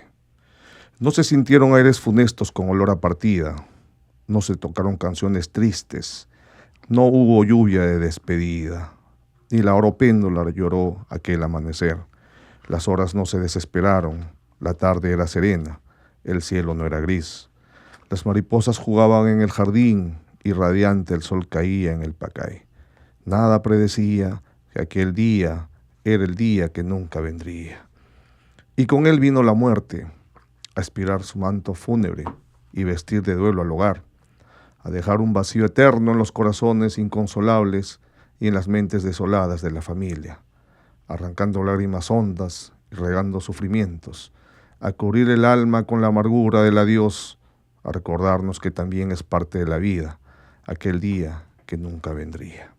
No se sintieron aires funestos con olor a partida, no se tocaron canciones tristes, no hubo lluvia de despedida, ni la oropéndola lloró aquel amanecer. Las horas no se desesperaron, la tarde era serena, el cielo no era gris. Las mariposas jugaban en el jardín y radiante el sol caía en el pacay. Nada predecía que aquel día era el día que nunca vendría. Y con él vino la muerte, a expirar su manto fúnebre y vestir de duelo al hogar, a dejar un vacío eterno en los corazones inconsolables y en las mentes desoladas de la familia, arrancando lágrimas hondas y regando sufrimientos, a cubrir el alma con la amargura del adiós, a recordarnos que también es parte de la vida, aquel día que nunca vendría.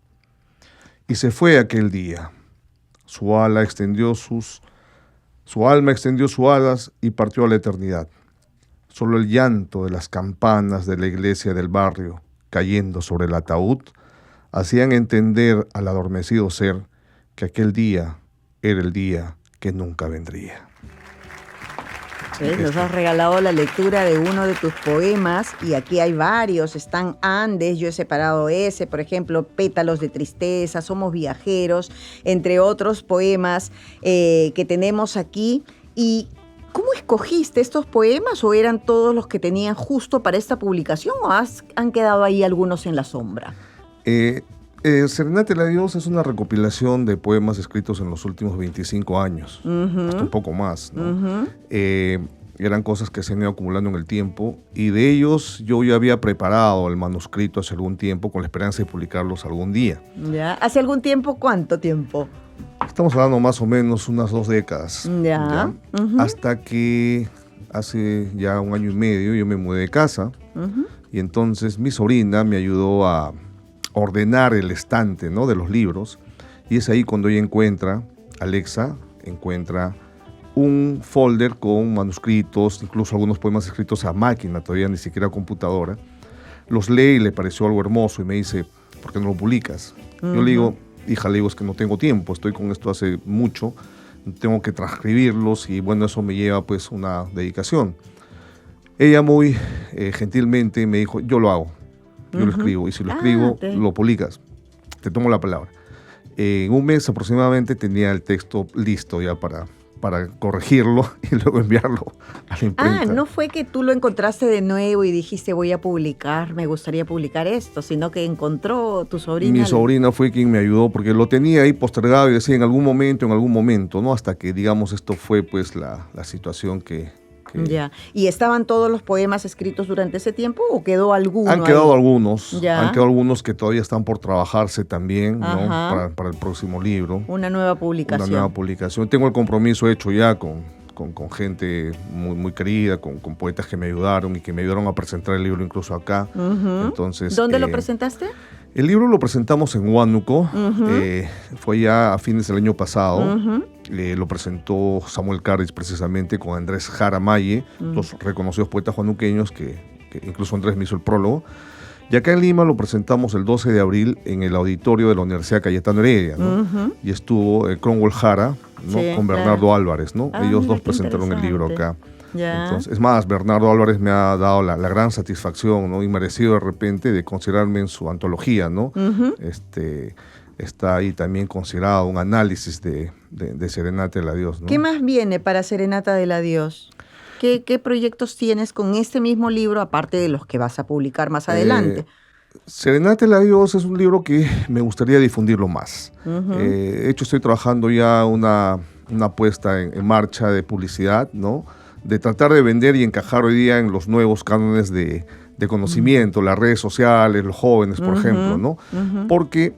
Y se fue aquel día. Su alma extendió sus alas y partió a la eternidad. Solo el llanto de las campanas de la iglesia del barrio, cayendo sobre el ataúd, hacían entender al adormecido ser que aquel día era el día que nunca vendría. Nos has regalado la lectura de uno de tus poemas y aquí hay varios, están Andes, yo he separado ese, por ejemplo, Pétalos de Tristeza, Somos Viajeros, entre otros poemas que tenemos aquí. ¿Y cómo escogiste estos poemas o eran todos los que tenían justo para esta publicación o han quedado ahí algunos en la sombra? Serenata del Adiós es una recopilación de poemas escritos en los últimos 25 años, hasta un poco más, ¿no? Eran cosas que se han ido acumulando en el tiempo y de ellos yo ya había preparado el manuscrito hace algún tiempo con la esperanza de publicarlos algún día. ¿Ya? ¿Hace algún tiempo? ¿Cuánto tiempo? Estamos hablando más o menos unas 2 décadas. ¿Ya? Hasta que hace ya 1 año y medio yo me mudé de casa y entonces mi sobrina me ayudó a ordenar el estante, ¿no?, de los libros, y es ahí cuando ella encuentra, Alexa encuentra un folder con manuscritos, incluso algunos poemas escritos a máquina, todavía ni siquiera a computadora. Los lee y le pareció algo hermoso y me dice, ¿por qué no lo publicas? Yo le digo, hija, es que no tengo tiempo, estoy con esto hace mucho, tengo que transcribirlos y bueno, eso me lleva pues una dedicación. Ella muy gentilmente me dijo, yo lo hago. Yo lo escribo, y si lo escribo, lo publicas. Te tomo la palabra. En 1 mes aproximadamente tenía el texto listo ya para corregirlo y luego enviarlo a la imprenta. No fue que tú lo encontraste de nuevo y dijiste voy a publicar, me gustaría publicar esto, sino que encontró tu sobrina. Mi sobrina fue quien me ayudó porque lo tenía ahí postergado y decía en algún momento, ¿no? Hasta que, digamos, esto fue pues la situación que... Ya. ¿Y estaban todos los poemas escritos durante ese tiempo o quedó alguno? Han quedado algunos. Ya. Han quedado algunos que todavía están por trabajarse también, ¿no? Para el próximo libro. Una nueva publicación. Tengo el compromiso hecho ya con gente muy, muy querida, con poetas que me ayudaron y que me ayudaron a presentar el libro incluso acá. Entonces, ¿dónde lo presentaste? El libro lo presentamos en Huánuco, fue ya a fines del año pasado. Lo presentó Samuel Carris precisamente con Andrés Jara Maye, los reconocidos poetas huánuqueños que incluso Andrés me hizo el prólogo. Y acá en Lima lo presentamos el 12 de abril en el auditorio de la Universidad Cayetano Heredia, ¿no? Y estuvo Cromwell Jara, ¿no? Con Bernardo Álvarez, ¿no? Ellos dos presentaron el libro acá. Ya. Entonces, es más, Bernardo Álvarez me ha dado la gran satisfacción, ¿no? Y merecido de repente de considerarme en su antología, ¿no? Está ahí también considerado un análisis de Serenata del Adiós, ¿no? ¿Qué más viene para Serenata del Adiós? ¿Qué proyectos tienes con este mismo libro, aparte de los que vas a publicar más adelante? Serenata del Adiós es un libro que me gustaría difundirlo más. De hecho, estoy trabajando ya una puesta en marcha de publicidad, ¿no? De tratar de vender y encajar hoy día en los nuevos cánones de conocimiento, las redes sociales, los jóvenes, por ejemplo, ¿no? Porque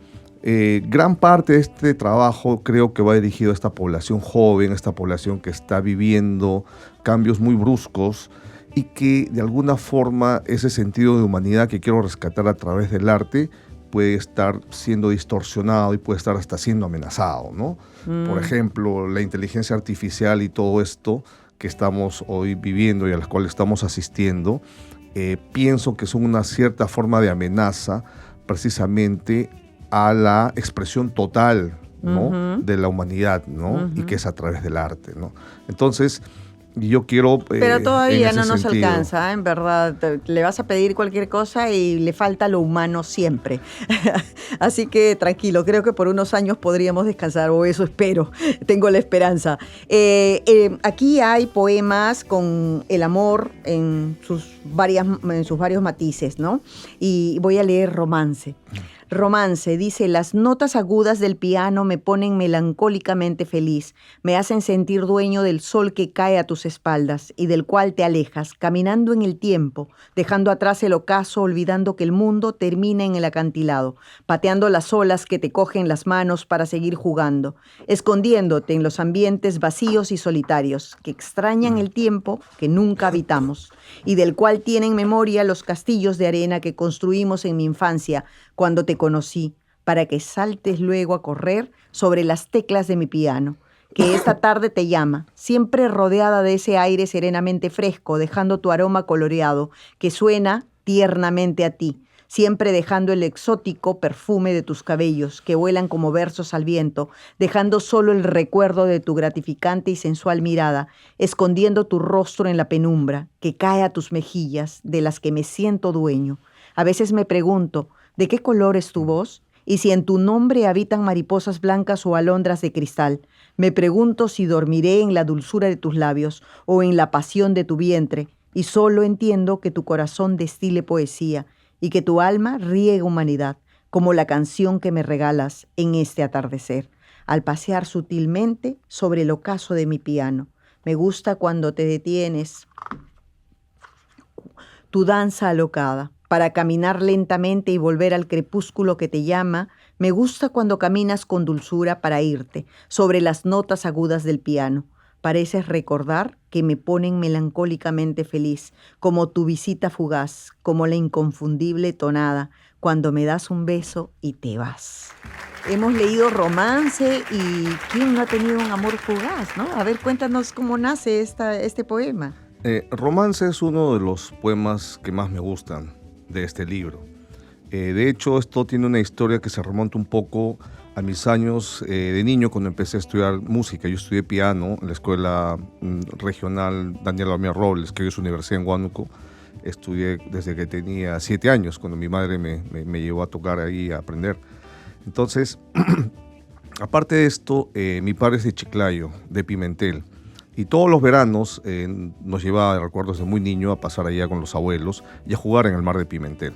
gran parte de este trabajo creo que va dirigido a esta población joven, a esta población que está viviendo cambios muy bruscos y que de alguna forma ese sentido de humanidad que quiero rescatar a través del arte puede estar siendo distorsionado y puede estar hasta siendo amenazado, ¿no? Por ejemplo, la inteligencia artificial y todo esto que estamos hoy viviendo y a las cuales estamos asistiendo, pienso que son una cierta forma de amenaza precisamente a la expresión total, ¿no? De la humanidad, ¿no? Y que es a través del arte, ¿no? Entonces, yo quiero... Pero todavía no nos sentido. alcanza, en verdad. Le vas a pedir cualquier cosa y le falta lo humano siempre. Así que tranquilo, creo que por unos años podríamos descansar, o eso espero, tengo la esperanza. Aquí hay poemas con el amor en sus varios matices, ¿no? Y voy a leer Romance. Romance, dice: las notas agudas del piano me ponen melancólicamente feliz, me hacen sentir dueño del sol que cae a tus espaldas y del cual te alejas, caminando en el tiempo, dejando atrás el ocaso, olvidando que el mundo termina en el acantilado, pateando las olas que te cogen las manos para seguir jugando, escondiéndote en los ambientes vacíos y solitarios que extrañan el tiempo que nunca habitamos y del cual tienen memoria los castillos de arena que construimos en mi infancia cuando te conocí, para que saltes luego a correr sobre las teclas de mi piano, que esta tarde te llama, siempre rodeada de ese aire serenamente fresco, dejando tu aroma coloreado, que suena tiernamente a ti, siempre dejando el exótico perfume de tus cabellos, que vuelan como versos al viento, dejando solo el recuerdo de tu gratificante y sensual mirada, escondiendo tu rostro en la penumbra, que cae a tus mejillas, de las que me siento dueño. A veces me pregunto, ¿de qué color es tu voz? Y si en tu nombre habitan mariposas blancas o alondras de cristal. Me pregunto si dormiré en la dulzura de tus labios o en la pasión de tu vientre. Y solo entiendo que tu corazón destile poesía y que tu alma riegue humanidad, como la canción que me regalas en este atardecer, al pasear sutilmente sobre el ocaso de mi piano. Me gusta cuando te detienes, tu danza alocada, para caminar lentamente y volver al crepúsculo que te llama. Me gusta cuando caminas con dulzura para irte sobre las notas agudas del piano. Pareces recordar que me ponen melancólicamente feliz, como tu visita fugaz, como la inconfundible tonada, cuando me das un beso y te vas. Hemos leído Romance y ¿quién no ha tenido un amor fugaz, no? A ver, cuéntanos cómo nace este poema. Romance es uno de los poemas que más me gustan de este libro. De hecho, esto tiene una historia que se remonta un poco a mis años de niño, cuando empecé a estudiar música. Yo estudié piano en la Escuela Regional Daniel Alomía Robles, que hoy es Universidad en Huánuco. Estudié desde que tenía 7 años, cuando mi madre me llevó a tocar ahí, a aprender. Entonces, aparte de esto, mi padre es de Chiclayo, de Pimentel. Y todos los veranos nos llevaba, recuerdo desde muy niño, a pasar allá con los abuelos y a jugar en el mar de Pimentel.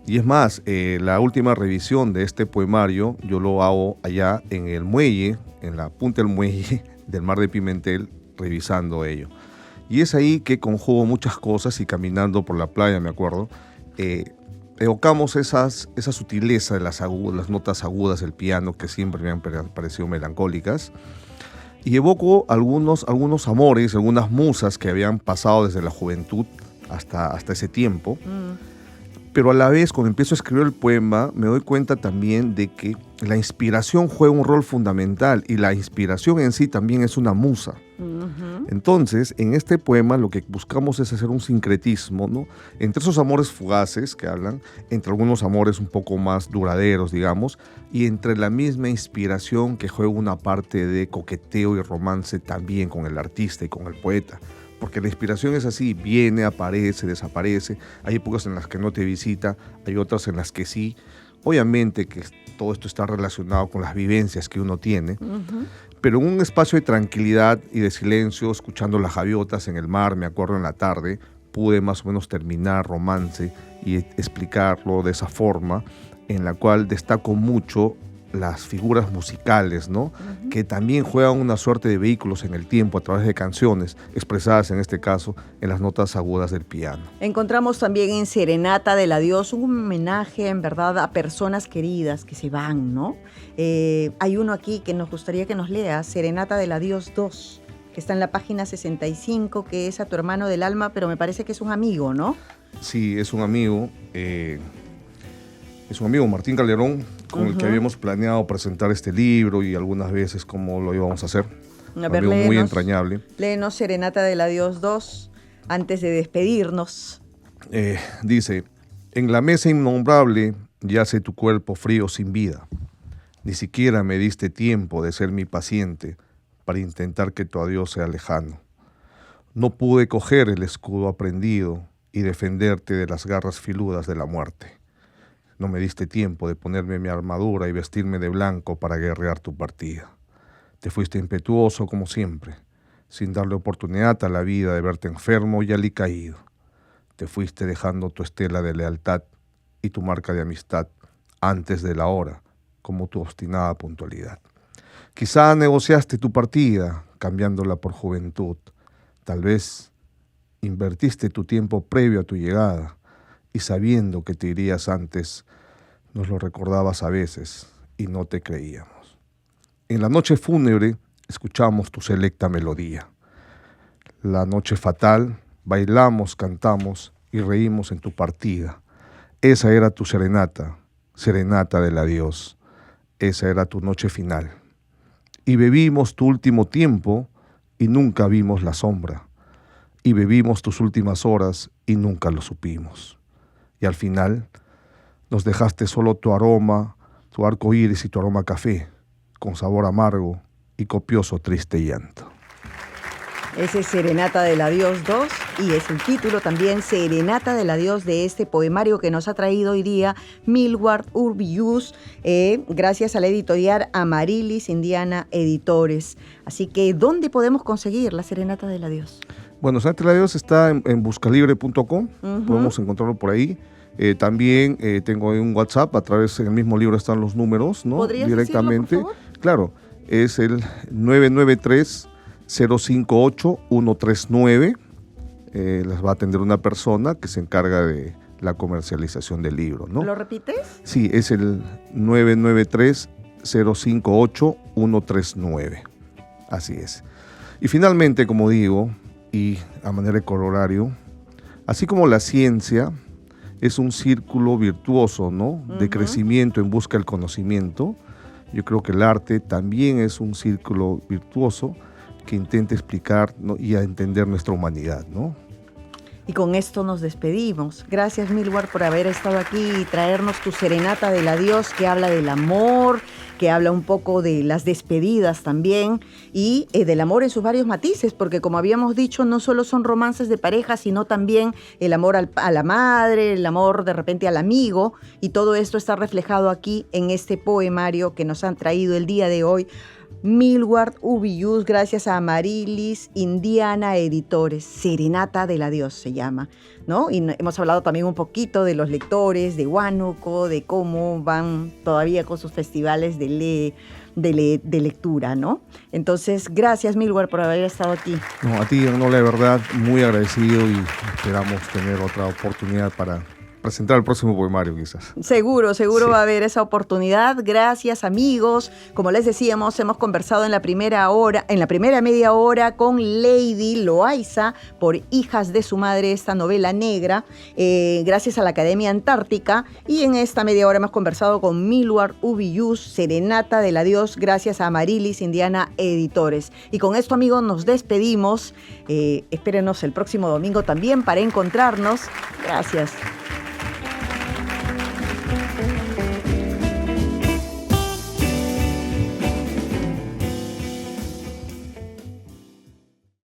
Y es más, la última revisión de este poemario yo lo hago allá en el muelle, en la punta del muelle del mar de Pimentel, revisando ello. Y es ahí que conjugo muchas cosas y caminando por la playa, me acuerdo, evocamos esa sutileza de las notas agudas del piano que siempre me han parecido melancólicas. Y evoco algunos amores, algunas musas que habían pasado desde la juventud hasta ese tiempo. Pero a la vez, cuando empiezo a escribir el poema, me doy cuenta también de que la inspiración juega un rol fundamental y la inspiración en sí también es una musa. Entonces, en este poema lo que buscamos es hacer un sincretismo, ¿no? Entre esos amores fugaces que hablan, entre algunos amores un poco más duraderos, digamos, y entre la misma inspiración que juega una parte de coqueteo y romance también con el artista y con el poeta, porque la inspiración es así, viene, aparece, desaparece. Hay épocas en las que no te visita, hay otras en las que sí. Obviamente que todo esto está relacionado con las vivencias que uno tiene, pero en un espacio de tranquilidad y de silencio, escuchando las gaviotas en el mar, me acuerdo en la tarde, pude más o menos terminar Romance y explicarlo de esa forma, en la cual destaco mucho las figuras musicales, ¿no? Que también juegan una suerte de vehículos en el tiempo a través de canciones, expresadas en este caso en las notas agudas del piano. Encontramos también en Serenata del Adiós un homenaje, en verdad, a personas queridas que se van, ¿no? Hay uno aquí que nos gustaría que nos lea, Serenata del Adiós 2, que está en la página 65, que es a tu hermano del alma, pero me parece que es un amigo, ¿no? Sí, es un amigo. Es un amigo, Martín Calderón, con el que habíamos planeado presentar este libro y algunas veces cómo lo íbamos a hacer. Un amigo muy entrañable. Léenos Serenata del Adiós 2 antes de despedirnos. Dice, en la mesa innombrable yace tu cuerpo frío sin vida. Ni siquiera me diste tiempo de ser mi paciente para intentar que tu adiós sea lejano. No pude coger el escudo aprendido y defenderte de las garras filudas de la muerte. No me diste tiempo de ponerme mi armadura y vestirme de blanco para guerrear tu partida. Te fuiste impetuoso como siempre, sin darle oportunidad a la vida de verte enfermo y alicaído. Te fuiste dejando tu estela de lealtad y tu marca de amistad antes de la hora, como tu obstinada puntualidad. Quizá negociaste tu partida, cambiándola por juventud. Tal vez invertiste tu tiempo previo a tu llegada, y sabiendo que te irías antes, nos lo recordabas a veces y no te creíamos. En la noche fúnebre escuchamos tu selecta melodía. La noche fatal, bailamos, cantamos y reímos en tu partida. Esa era tu serenata, serenata del adiós. Esa era tu noche final. Y bebimos tu último tiempo y nunca vimos la sombra. Y bebimos tus últimas horas y nunca lo supimos. Y al final nos dejaste solo tu aroma, tu arco iris y tu aroma café, con sabor amargo y copioso triste llanto. Ese es Serenata del Adiós 2 y es el título también Serenata del Adiós de este poemario que nos ha traído hoy día Milward Urbius, gracias a la editorial Amarilis Indiana Editores. Así que, ¿dónde podemos conseguir la Serenata del Adiós? Bueno, Serenata del Adiós está en buscalibre.com, podemos encontrarlo por ahí. También tengo un WhatsApp, a través del mismo libro están los números, ¿no? ¿Podrías directamente. decirlo, por favor? Claro, es el 993-058-139. Las va a atender una persona que se encarga de la comercialización del libro, ¿no? ¿Lo repites? Sí, es el 993-058-139. Así es. Y finalmente, como digo, y a manera de corolario, así como la ciencia es un círculo virtuoso, ¿no? De crecimiento en busca del conocimiento, yo creo que el arte también es un círculo virtuoso que intenta explicar, ¿no? y a entender nuestra humanidad, ¿no? Y con esto nos despedimos. Gracias, Milward, por haber estado aquí y traernos tu Serenata del Adiós, que habla del amor, que habla un poco de las despedidas también y del amor en sus varios matices, porque como habíamos dicho, no solo son romances de pareja, sino también el amor a la madre, el amor de repente al amigo, y todo esto está reflejado aquí en este poemario que nos han traído el día de hoy Milward Urbius, gracias a Amarilis Indiana Editores. Serenata del Adiós se llama, ¿no? Y hemos hablado también un poquito de los lectores, de Huánuco, de cómo van todavía con sus festivales de lectura, ¿no? Entonces, gracias, Milward, por haber estado aquí. No, a ti, no, la verdad, muy agradecido y esperamos tener otra oportunidad para presentar el próximo poemario, quizás. Seguro va a haber esa oportunidad. Gracias, amigos. Como les decíamos, hemos conversado en la primera media hora con Lady Loaiza por Hijas de su Madre, esta novela negra, gracias a la Academia Antártica. Y en esta media hora hemos conversado con Milward Urbius, Serenata del Adiós, gracias a Amarilis Indiana Editores. Y con esto, amigos, nos despedimos. Espérenos el próximo domingo también para encontrarnos. Gracias.